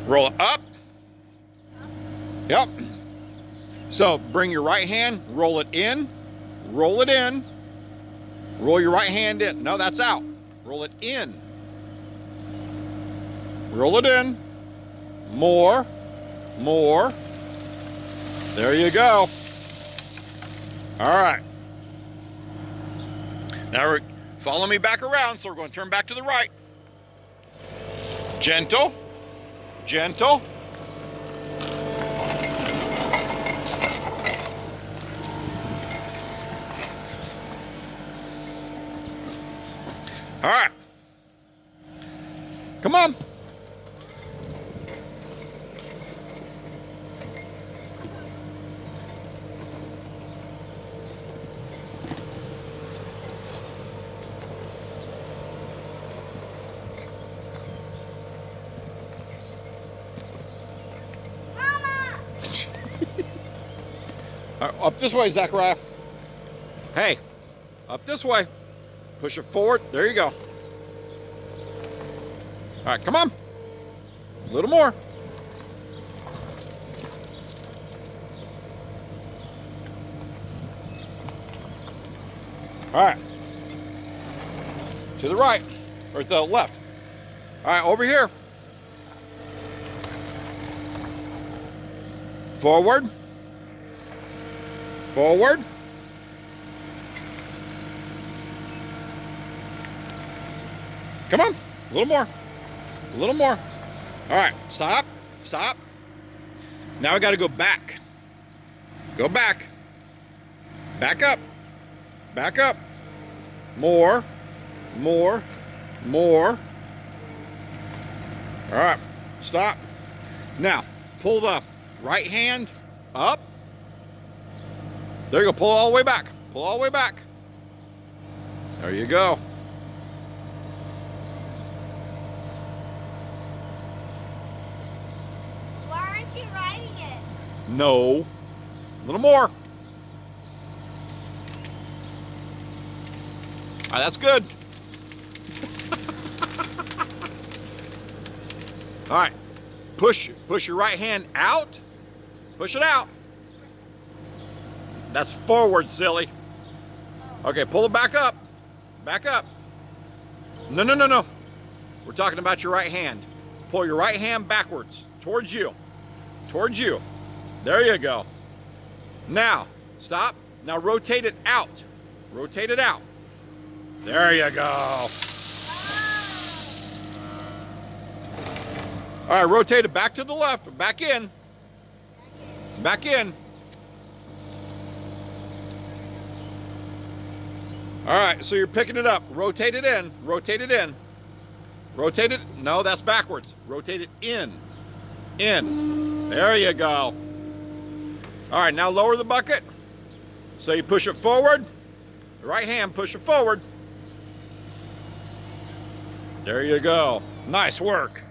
Roll it up. Yep. So bring your right hand, roll it in, roll it in, roll your right hand in. No, that's out. Roll it in. Roll it in. More. More. There you go. All right. Now follow me back around, so we're going to turn back to the right. Gentle. Gentle. All right. Come on. Up this way, Zachariah. Hey, up this way. Push it forward. There you go. All right, come on. A little more. All right. To the right, or to the left. All right, over here. Forward. Forward. Come on, a little more. A little more. All right, stop, stop. Now I got to go back. Go back. Back up. Back up. More. More. More. All right, stop. Now, pull the right hand up. There you go, pull all the way back. Pull all the way back. There you go. Why aren't you riding it? No. A little more. All right, that's good. All right, push your right hand out. Push it out. That's forward, silly. Okay, pull it back up. Back up. No, no, no, no. We're talking about your right hand. Pull your right hand backwards, towards you. Towards you. There you go. Now, stop. Now rotate it out. Rotate it out. There you go. All right, rotate it back to the left, back in. Back in. All right, so you're picking it up. Rotate it in. Rotate it in. Rotate it. No, that's backwards. Rotate it in. In. There you go. All right, now lower the bucket. So you push it forward. The right hand, push it forward. There you go. Nice work.